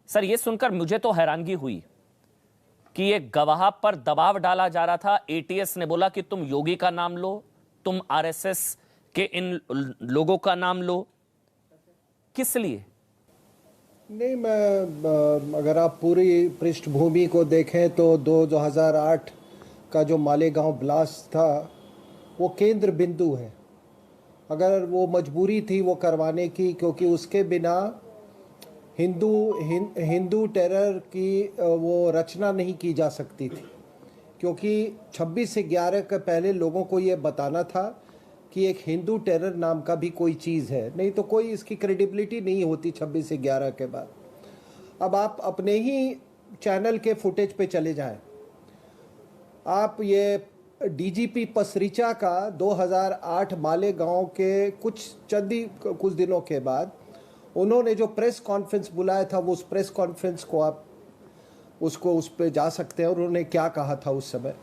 Sir ये सुनकर मुझे तो हैरानगी हुई कि एक गवाह पर दबाव डाला जा रहा था। एटीएस ने बोला कि तुम योगी का नाम लो, तुम आरएसएस के इन लोगों का नाम लो। किस लिए? नहीं, मैं अगर आप पूरी पृष्ठभूमि को देखें तो 2008 का जो मालेगांव ब्लास्ट था वो केंद्र बिंदु है। अगर वो मजबूरी थी वो करवाने की, क्योंकि उसके बिना हिंदू टेरर की वो रचना नहीं की जा सकती थी, क्योंकि 26 से 11 के पहले लोगों को ये बताना था कि एक हिंदू टेरर नाम का भी कोई चीज़ है, नहीं तो कोई इसकी क्रेडिबिलिटी नहीं होती 26 से 11 के बाद। अब आप अपने ही चैनल के फुटेज पे चले जाएं, आप ये डीजीपी पसरीचा का 2008 मालेगांव के कुछ दिनों के बाद उन्होंने जो प्रेस कॉन्फ्रेंस बुलाया था, वो उस प्रेस कॉन्फ्रेंस को आप उस पे जा सकते हैं और उन्होंने क्या कहा था उस समय।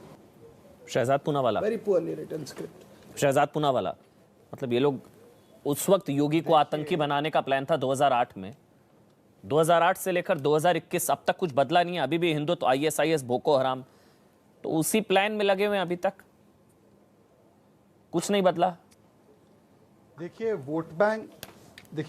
Shehzad Poonawalla, very poorly written script. Shehzad Poonawalla, मतलब ये लोग उस वक्त योगी को आतंकी बनाने का प्लान था 2008 में। 2008 से लेकर 2021 अब तक कुछ बदला नहीं है। अभी भी हिंदुत्व, आईएसआईएस, बोको हराम, तो उसी प्लान में लगे हुए हैं। अभी तक कुछ नहीं बदला। देखिए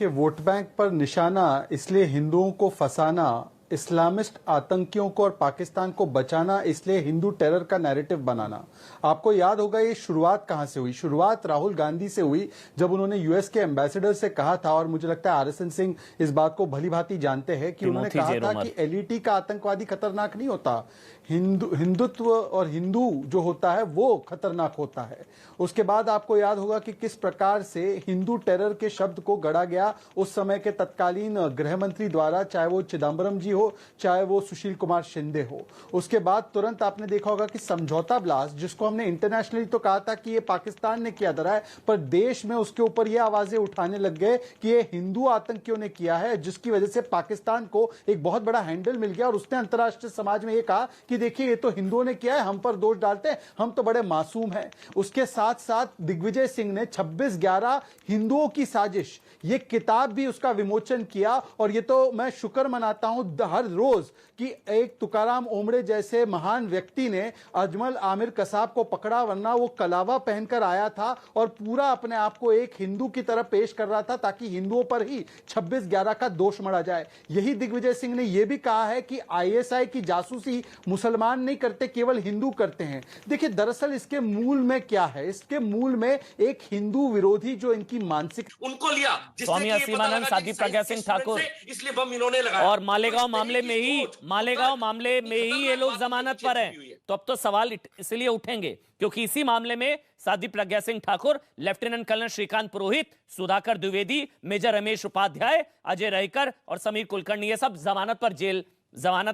वोट बैंक पर निशाना, इसलिए हिंदुओं को फंसाना, इस्लामिस्ट आतंकियों को और पाकिस्तान को बचाना, इसलिए हिंदू टेरर का नैरेटिव बनाना। आपको याद होगा ये शुरुआत कहां से हुई? शुरुआत राहुल गांधी से हुई, जब उन्होंने यूएस के एम्बेसडर से कहा था, और मुझे लगता है आरएसएन सिंह इस बात को भली भांति जानते हैं कि उन्होंने कहा था कि एलईटी का आतंकवादी खतरनाक नहीं होता, हिंदुत्व और हिंदू जो होता है वो खतरनाक होता है। उसके बाद आपको याद होगा कि किस प्रकार से हिंदू टेरर के शब्द को गढ़ा गया उस समय के तत्कालीन गृह मंत्री द्वारा, चाहे वो चिदम्बरम जी हो, चाहे वो सुशील कुमार शिंदे हो। उसके बाद तुरंत आपने देखा होगा कि समझौता ब्लास्ट, जिसको हमने इंटरनेशनली तो कहा था कि ये पाकिस्तान ने किया धरा है, पर देश में उसके ऊपर ये आवाजें उठाने लग गए कि ये हिंदू आतंकियों ने किया है, जिसकी वजह से पाकिस्तान को एक बहुत बड़ा हैंडल मिल गया और उसने अंतर्राष्ट्रीय समाज में ये कहा कि देखिए ये तो हिंदुओं ने किया है, हम पर दोष डालते हैं, हम तो बड़े मासूम हैं। उसके साथ साथ दिग्विजय सिंह ने 26/11 हिंदुओं की साजिश, ये किताब भी उसका विमोचन किया। और ये तो मैं शुक्र मनाता हूं हर रोज कि एक तुकाराम ओमड़े जैसे महान व्यक्ति ने अजमल आमिर कसाब को पकड़ा, वरना वो कलावा पहनकर आया था और पूरा अपने आप को एक हिंदू की तरह पेश कर रहा था ताकि हिंदुओं पर ही 26/11 का दोष मढ़ा जाए। यही दिग्विजय सिंह ने यह भी कहा है कि आईएसआई की जासूसी मुसलमान नहीं करते, केवल हिंदू करते हैं। देखिए दरअसल इसके मूल में क्या है? इसके मूल में एक हिंदू विरोधी जो इनकी मानसिक, उनको लिया स्वामी असीमानंद, साध्वी प्रज्ञा सिंह ठाकुर, इसलिए बम इन्होंने लगाया। और मालेगांव मामले में ही ये लोग जमानत पर हैं। तो अब तो सवाल इसलिए उठेंगे क्योंकि इसी मामले में साध्वी प्रज्ञा सिंह ठाकुर, लेफ्टिनेंट कर्नल श्रीकांत पुरोहित, सुधाकर द्विवेदी, मेजर रमेश उपाध्याय, अजय रहीकर और समीर कुलकर्णी, ये सब जमानत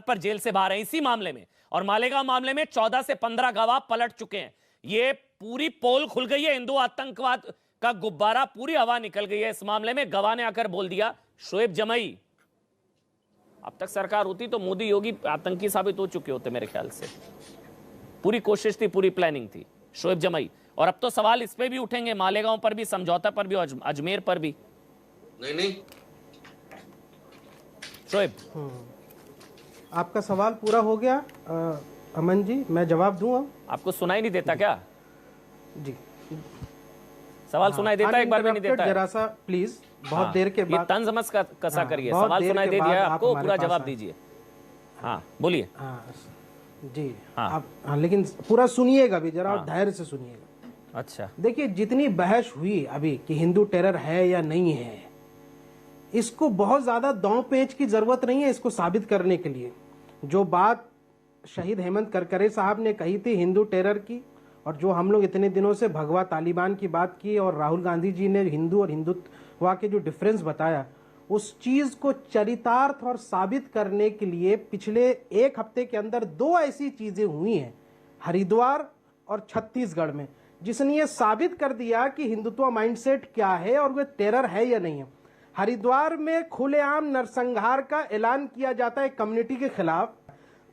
पर जेल से बाहर हैं इसी मामले में। और मालेगांव मामले में 14 से 15 गवाह पलट चुके हैं। ये पूरी पोल खुल गई है, हिंदू आतंकवाद का गुब्बारा, पूरी हवा निकल गई है इस मामले में। गवाह ने आकर बोल दिया, शोएब जमई, अब तक सरकार होती तो मोदी योगी आतंकी साबित हो चुके होते मेरे ख्याल से। पूरी कोशिश थी, पूरी प्लानिंग थी, शोएब जमई। और अब तो सवाल इस पे भी उठेंगे, मालेगांव पर भी, समझौता पर भी, अजमेर पर भी। नहीं शोएब, आपका सवाल पूरा हो गया अमन जी, मैं जवाब दूं। आपको सुनाई नहीं देता क्या? जी सवाल सुनाई देता है, एक बार भी नहीं देता है। जरा सा प्लीज, बहुत देर के बाद ये तंज मस कसा करिए। सवाल सुनाई दे दिया है आपको, पूरा जवाब दीजिए। हाँ बोलिए। जी आप, लेकिन पूरा सुनिएगा भी जरा, और धैर्य से सुनिएगा। अच्छा, देखिए जितनी बहस हुई अभी कि हिंदू टेरर है या नहीं है, इसको बहुत ज्यादा दांव पेच की जरूरत नहीं है इसको साबित करने के लिए। जो बात शहीद हेमंत करकरे साहब ने कही थी हिंदू टेरर की, और जो हम लोग इतने दिनों से भगवा तालिबान की बात की, और राहुल गांधी जी ने हिंदू और हिंदुत्व के जो डिफरेंस बताया, उस चीज को चरितार्थ और साबित करने के लिए पिछले एक हफ्ते के अंदर 2 ऐसी चीजें हुई हैं हरिद्वार और छत्तीसगढ़ में, जिसने ये साबित कर दिया कि हिंदुत्व माइंडसेट क्या है और वे टेरर है या नहीं है। हरिद्वार में खुलेआम नरसंहार का ऐलान किया जाता है कम्युनिटी के खिलाफ,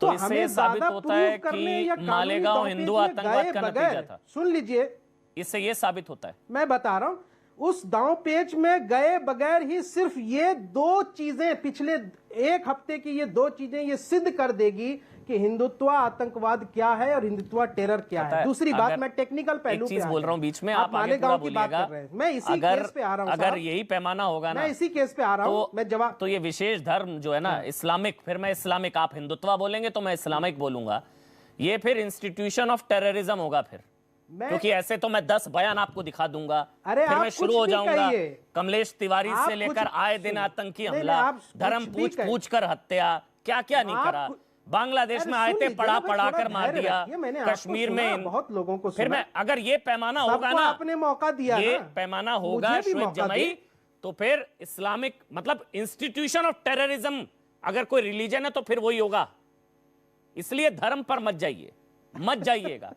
तो इससे साबित होता है कि मालेगांव हिंदू आतंकवाद का नतीजा था। सुन लीजिए, इससे ये साबित होता है, मैं बता रहा हूं, उस दांव पेच में गए बगैर ही सिर्फ ये दो चीजें, पिछले एक हफ्ते की ये दो चीजें ये सिद्ध कर देगी कि हिंदुत्व आतंकवाद क्या है और हिंदुत्व टेरर क्या है। दूसरी बात, मैं टेक्निकल पहलू एक चीज बोल रहा हूं बीच में, आप आगे मालेगांव पूरा की बात बोलिएगा। कर रहे हैं, मैं इसी केस पे आ रहा हूं। अगर यही पैमाना होगा ना, मैं इसी केस पे आ रहा हूं, मैं जवाब तो ये विशेष धर्म जो है ना इस्लामिक, फिर मैं इस्लामिक, आप हिंदुत्व बोलेंगे तो मैं इस्लामिक बोलूंगा, ये फिर इंस्टीट्यूशन ऑफ टेररिज्म होगा फिर। क्योंकि ऐसे तो मैं 10 बयान आपको दिखा दूंगा, अरे फिर आप मैं शुरू कुछ हो भी जाऊंगा, कहिए। कमलेश तिवारी आप से लेकर कुछ- आए दिन आतंकी नहीं, हमला, आप कुछ धर्म भी पूछ कहिए। पूछ कर हत्या, क्या क्या नहीं आप करा, कुछ- बांग्लादेश अरे में आए सुन थे लीजिए पढ़ा ना, भाई, पढ़ा थोड़ा कर मार धैर्य दिया, रखिए, मैंने आपको कश्मीर सुना, में बहुत लोगों को फिर सुना। मैं, अगर ये पैमाना होगा सबको ना, आपने मौका दिया ये ना, पैमाना होगा मुझे भी श्वेत मौका जमाई, दे। तो फिर इस्लामिक मतलब इंस्टीट्यूशन ऑफ टेररिज्म अगर कोई रिलीजन है तो फिर वही होगा। इसलिए धर्म पर मत जाइए, मत जाइएगा।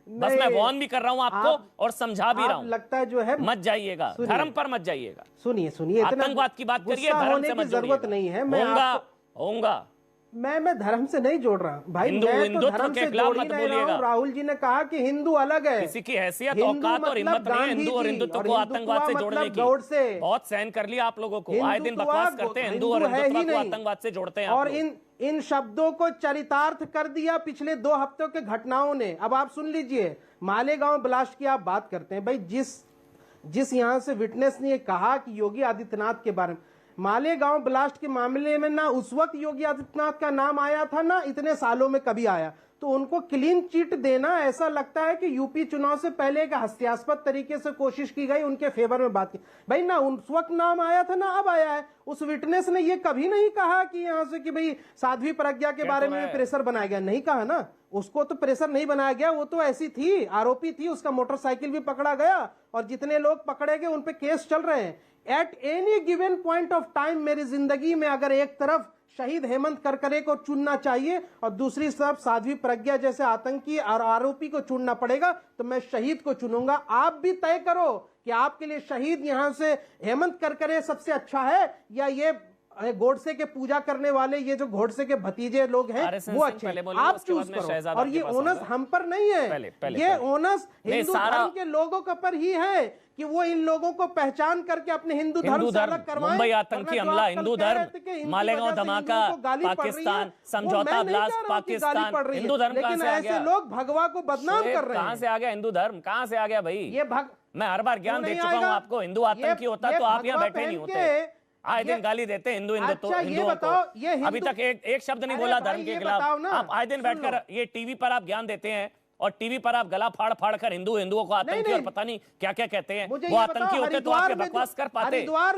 बस मैं वार्न भी कर रहा हूं आपको और समझा भी रहा हूं, लगता है जो है मत जाइएगा, सुनिए। धर्म पर मत जाइएगा। सुनिए इतना आतंकवाद की बात करिए, गुस्सा धर्म होने से की मत जरूरत नहीं है। मैं होगा आपको- होगा मैं धर्म से नहीं जोड़ रहा भाई, हिंदू- मैं तो हिंदुत्व धर्म के से खिलाफ जोड़ ही मत नहीं रहा बोलिएगा। हूं। राहुल जी ने कहा कि हिंदू अलग है, किसी की हैसियत, हिंदू औकात और मतलब हिम्मत नहीं है गांधी हिंदू और जी, हिंदुत्व और को आतंकवाद से हिंदुत्व जोड़ने मतलब की। गौडसे। बहुत सहन कर लिया आप लोगों को, आए दिन हिंदुत्व बकवास करते हैं, हिंदू और हिंदू है हिंदुत्व ही को नहीं। आतंकवाद से जोड़ते हैं आप और लोग। इन शब्दों को चरितार्थ कर दिया पिछले 2 हफ्तों के घटनाओं ने। अब आप सुन लीजिए, मालेगांव ब्लास्ट की आप बात करते हैं भाई, जिस यहां से विटनेस ने कहा कि योगी आदित्यनाथ के बारे में, मालेगांव ब्लास्ट के मामले में ना उस वक्त योगी आदित्यनाथ का नाम आया था, ना इतने सालों में कभी आया। तो उनको क्लीन चिट देना, ऐसा लगता है कि यूपी चुनाव से पहले एक हास्यास्पद तरीके से कोशिश की गई उनके फेवर में बात की। भाई ना उस वक्त नाम आया था, ना अब आया है। उस विटनेस ने ये कभी नहीं कहा कि यहां से कि भाई साध्वी प्रज्ञा के बारे में प्रेशर बनाया गया, नहीं कहा ना। उसको तो प्रेशर नहीं बनाया गया, वो तो ऐसी थी, आरोपी थी, उसका मोटरसाइकिल भी पकड़ा गया और जितने लोग पकड़े गए उन पे केस चल रहे हैं। At any given point of time मेरी जिंदगी में अगर एक तरफ शहीद हेमंत करकरे को चुनना चाहिए और दूसरी तरफ साध्वी प्रज्ञा जैसे आतंकी और आरोपी को चुनना पड़ेगा, तो मैं शहीद को चुनूंगा। आप भी तय करो कि आपके लिए शहीद यहां से हेमंत करकरे सबसे अच्छा है या ये गोडसे के पूजा करने वाले ये जो गोडसे के भतीजे लोग हैं वो अच्छे हैं। आप चूज करो। और ये ओनस हम पर नहीं है, ये ओनस हिंदू धर्म के लोगों के पर ही है कि वो इन लोगों को पहचान करके अपने हिंदू धर्म से अलग करवाएं। मुंबई आतंकी हमला, हिंदू धर्म, मालेगांव धमाका, पाकिस्तान समझौता ब्लास्ट, पाकिस्तान, हिंदू धर्म कहां से आ गया? ऐसे लोग भगवा को बदनाम कर रहे हैं। कहां से आ गया हिंदू धर्म? कहां से आ गया भाई? ये मैं हर बार ज्ञान दे चुका हूं आपको। हिंदू आतंकी होता तो आप यहां बैठे नहीं होते। आए दिन गाली देते हैं हिंदू अच्छा, ये बताओ, ये अभी तक एक शब्द नहीं बोला धर्म के खिलाफ। आप आए दिन बैठकर ये टीवी पर आप ज्ञान देते हैं और टीवी पर आप गला फाड़ फाड़ कर हिंदुओं को आतंकी और पता नहीं क्या क्या कहते हैं। वो आतंकी होते तो आपके बकवास कर पाते।